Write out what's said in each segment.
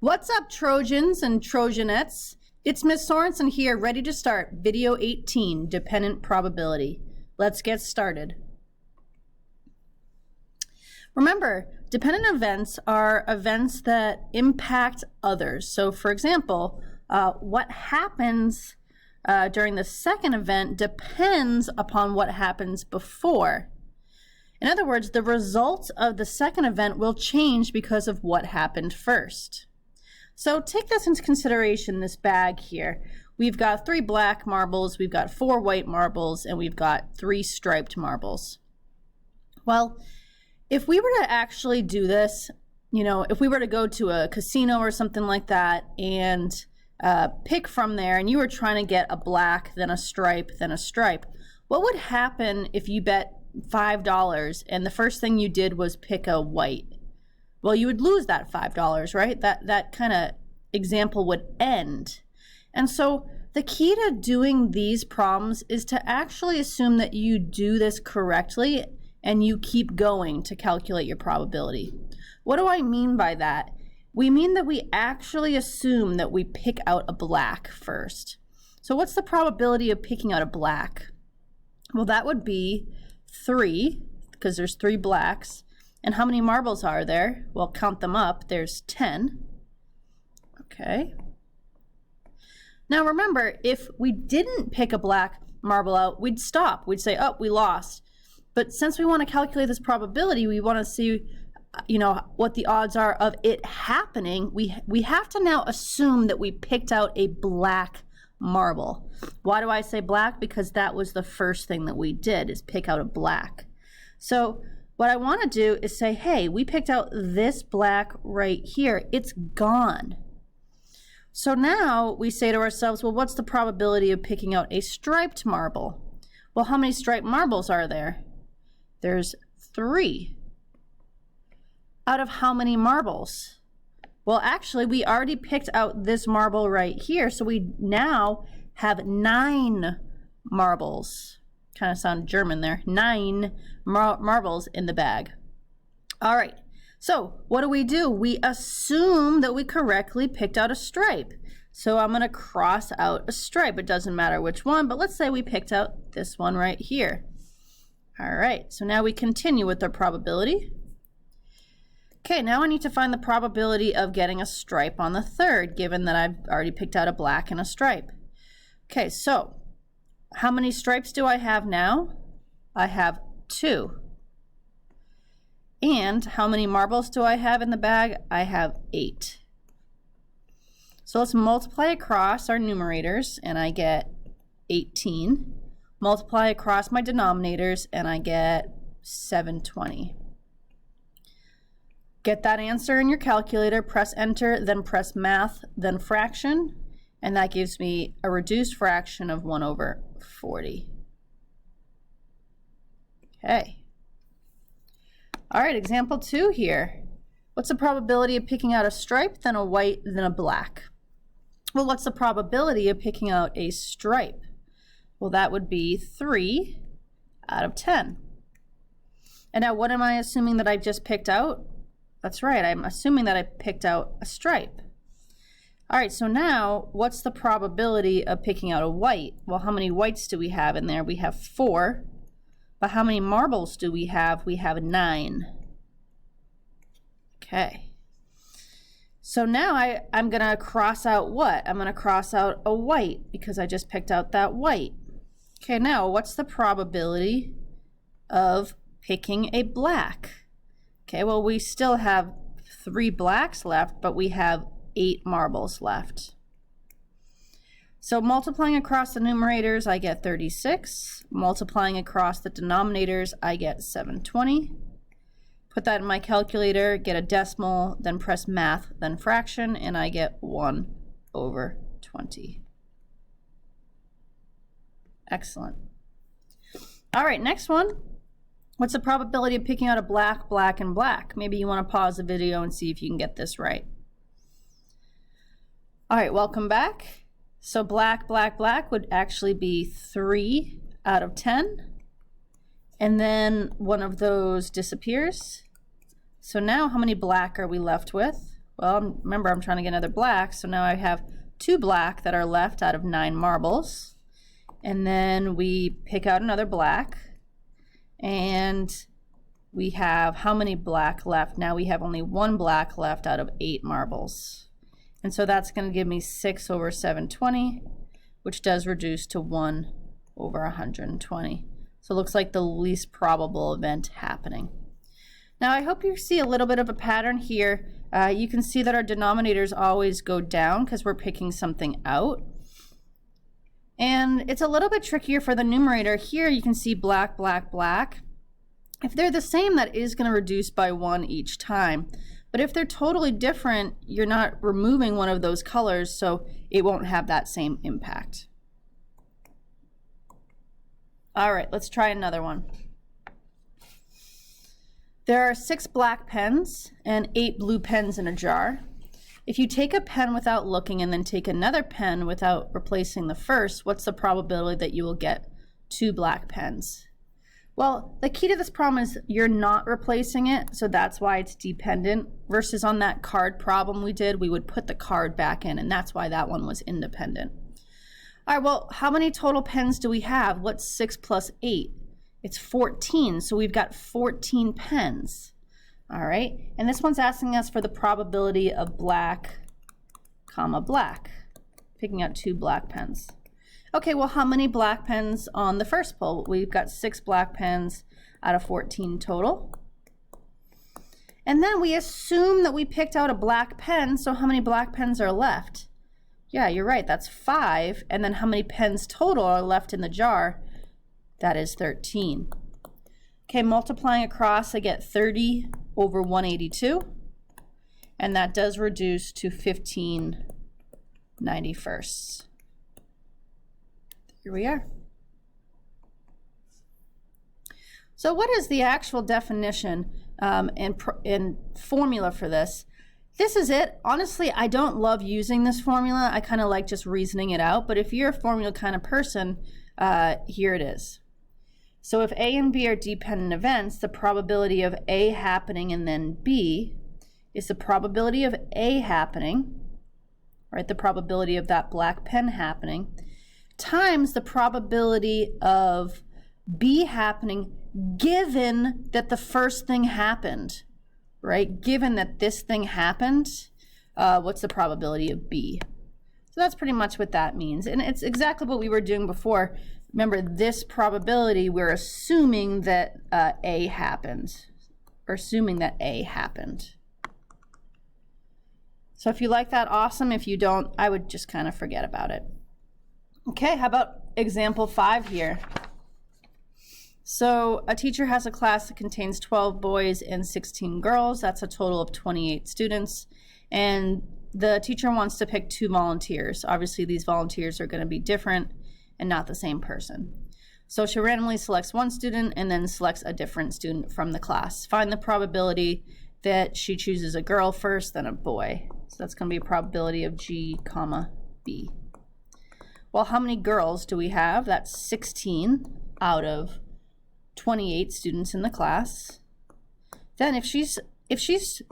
What's up, Trojans and Trojanettes? It's Miss Sorensen here, ready to start video 18, Dependent Probability. Let's get started. Remember, dependent events are events that impact others. So for example, what happens during the second event depends upon what happens before. In other words, the result of the second event will change because of what happened first. So take this into consideration, this bag here. We've got 3 black marbles, we've got 4 white marbles, and we've got 3 striped marbles. Well, if we were to actually do this, if we were to go to a casino or something like that and pick from there, and you were trying to get a black, then a stripe, then a stripe, what would happen if you bet $5 and the first thing you did was pick a white? Well, you would lose that $5, right? That kind of example would end. And so the key to doing these problems is to actually assume that you do this correctly and you keep going to calculate your probability. What do I mean by that? We mean that we actually assume that we pick out a black first. So what's the probability of picking out a black? Well, that would be 3, because there's 3 blacks. And how many marbles are there? Well, count them up. There's 10. Okay. Now remember, if we didn't pick a black marble out, we'd stop. We'd say, oh, we lost. But since we want to calculate this probability, we want to see, what the odds are of it happening. We have to now assume that we picked out a black marble. Why do I say black? Because that was the first thing that we did, is pick out a black. So what I want to do is say, hey, we picked out this black right here. It's gone. So now we say to ourselves, well, what's the probability of picking out a striped marble? Well, how many striped marbles are there? There's 3. Out of how many marbles? Well, actually, we already picked out this marble right here, so we now have 9 marbles. Kind of sound German there. 9 marbles in the bag. All right, so what do? We assume that we correctly picked out a stripe. So I'm going to cross out a stripe. It doesn't matter which one, but let's say we picked out this one right here. All right, so now we continue with our probability. Okay, now I need to find the probability of getting a stripe on the third, given that I've already picked out a black and a stripe. Okay, so how many stripes do I have now? I have 2. And how many marbles do I have in the bag? I have 8. So let's multiply across our numerators, and I get 18. Multiply across my denominators, and I get 720. Get that answer in your calculator, press enter, then press math, then fraction, and that gives me a reduced fraction of 1/40. Okay. All right, example 2 here. What's the probability of picking out a stripe, then a white, then a black? Well, what's the probability of picking out a stripe? Well, that would be 3 out of 10. And now what am I assuming that I just picked out? That's right, I'm assuming that I picked out a stripe. All right, so now what's the probability of picking out a white? Well, how many whites do we have in there? We have 4. But how many marbles do we have? We have 9. Okay. So now I'm going to cross out what? I'm going to cross out a white because I just picked out that white. Okay, now what's the probability of picking a black? Okay, well, we still have 3 blacks left, but we have 8 marbles left. So multiplying across the numerators, I get 36. Multiplying across the denominators, I get 720. Put that in my calculator, get a decimal, then press math, then fraction, and I get 1/20. Excellent. All right, next one. What's the probability of picking out a black, black, and black? Maybe you want to pause the video and see if you can get this right. All right, welcome back. So black, black, black would actually be 3 out of 10. And then one of those disappears. So now how many black are we left with? Well, remember, I'm trying to get another black, so now I have 2 black that are left out of 9 marbles. And then we pick out another black, and we have how many black left? Now we have only 1 black left out of 8 marbles. And so that's going to give me 6 over 720, which does reduce to 1 over 120. So it looks like the least probable event happening. Now I hope you see a little bit of a pattern here. You can see that our denominators always go down because we're picking something out. And it's a little bit trickier for the numerator. Here you can see black, black, black. If they're the same, that is going to reduce by 1 each time. But if they're totally different, you're not removing one of those colors, so it won't have that same impact. All right, let's try another one. There are 6 black pens and 8 blue pens in a jar. If you take a pen without looking and then take another pen without replacing the first, what's the probability that you will get 2 black pens? Well, the key to this problem is you're not replacing it, so that's why it's dependent, versus on that card problem we did, we would put the card back in, and that's why that one was independent. All right, well, how many total pens do we have? What's 6 plus 8? It's 14, so we've got 14 pens. All right, and this one's asking us for the probability of black, comma, black, picking out 2 black pens. Okay, well, how many black pens on the first pull? We've got 6 black pens out of 14 total. And then we assume that we picked out a black pen, so how many black pens are left? Yeah, you're right, that's 5. And then how many pens total are left in the jar? That is 13. Okay, multiplying across, I get 30 over 182. And that does reduce to 15/91. Here we are. So what is the actual definition and formula for this? This is it. Honestly, I don't love using this formula. I kind of like just reasoning it out. But if you're a formula kind of person, here it is. So if A and B are dependent events, the probability of A happening and then B is the probability of A happening, right? The probability of that black pen happening, times the probability of B happening given that the first thing happened, right? Given that this thing happened, what's the probability of B? So that's pretty much what that means. And it's exactly what we were doing before. Remember, this probability, we're assuming that A happened, or assuming that A happened. So if you like that, awesome. If you don't, I would just kind of forget about it. Okay, how about example 5 here? So a teacher has a class that contains 12 boys and 16 girls. That's a total of 28 students. And the teacher wants to pick 2 volunteers. Obviously, these volunteers are going to be different and not the same person. So she randomly selects one student and then selects a different student from the class. Find the probability that she chooses a girl first, then a boy. So that's going to be a probability of G, comma, B. Well, how many girls do we have? That's 16 out of 28 students in the class. Then if she's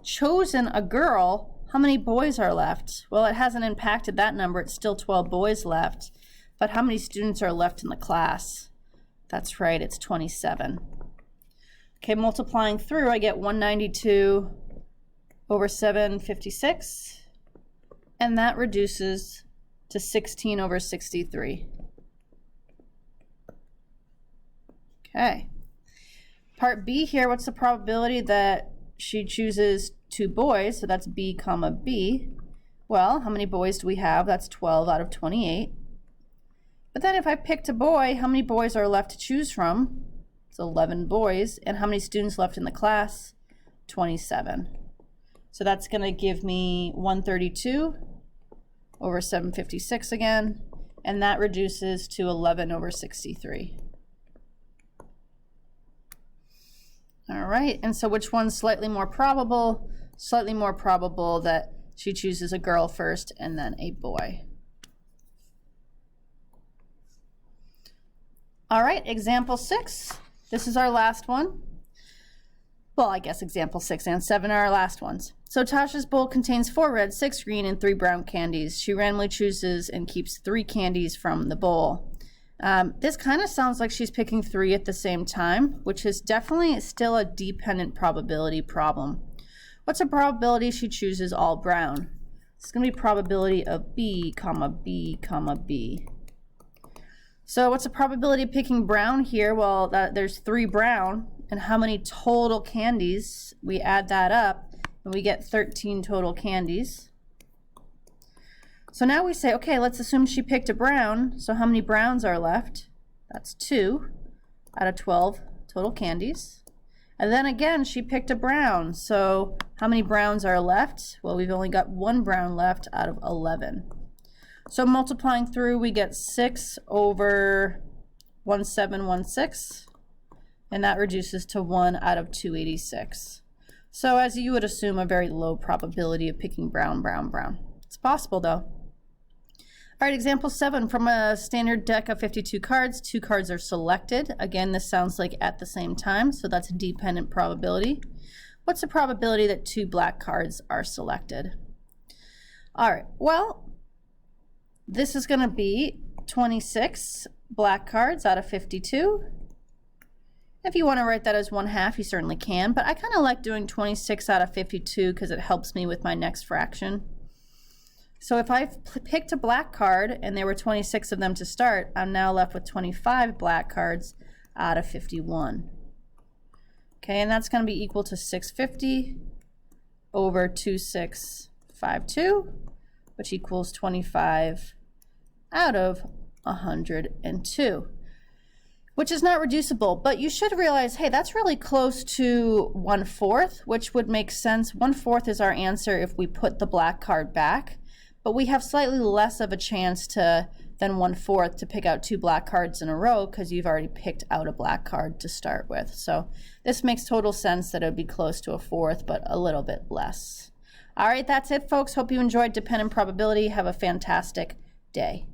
chosen a girl, how many boys are left? Well, it hasn't impacted that number. It's still 12 boys left. But how many students are left in the class? That's right, it's 27. Okay, multiplying through, I get 192 over 756. And that reduces to 16 over 63. Okay. Part B here, what's the probability that she chooses 2 boys? So that's B, comma, B. Well, how many boys do we have? That's 12 out of 28. But then if I picked a boy, how many boys are left to choose from? It's 11 boys. And how many students left in the class? 27. So that's going to give me 132 over 756 again. And that reduces to 11 over 63. All right, and so which one's slightly more probable? Slightly more probable that she chooses a girl first and then a boy. All right, example 6. This is our last one. Well, I guess example 6 and 7 are our last ones. So Tasha's bowl contains 4 red, 6 green, and 3 brown candies. She randomly chooses and keeps 3 candies from the bowl. This kind of sounds like she's picking 3 at the same time, which is definitely still a dependent probability problem. What's the probability she chooses all brown? It's going to be probability of B, comma, B, comma, B. So what's the probability of picking brown here? Well, there's 3 brown, and how many total candies? We add that up, and we get 13 total candies. So now we say, okay, let's assume she picked a brown, so how many browns are left? That's 2 out of 12 total candies. And then again, she picked a brown, so how many browns are left? Well, we've only got 1 brown left out of 11. So multiplying through, we get 6 over 1716, and that reduces to 1 out of 286. So as you would assume, a very low probability of picking brown, brown, brown. It's possible though. All right, example 7, from a standard deck of 52 cards, 2 cards are selected. Again, this sounds like at the same time, so that's a dependent probability. What's the probability that 2 black cards are selected? All right, well, this is going to be 26 black cards out of 52. If you want to write that as 1/2, you certainly can, but I kind of like doing 26 out of 52 because it helps me with my next fraction. So if I picked a black card and there were 26 of them to start, I'm now left with 25 black cards out of 51. Okay, and that's going to be equal to 650 over 2652, which equals 25 out of 102, which is not reducible, but you should realize, hey, that's really close to 1/4, which would make sense. 1/4 is our answer if we put the black card back, but we have slightly less of a chance than 1/4 to pick out 2 black cards in a row because you've already picked out a black card to start with. So this makes total sense that it would be close to 1/4, but a little bit less. All right, that's it, folks. Hope you enjoyed dependent probability. Have a fantastic day.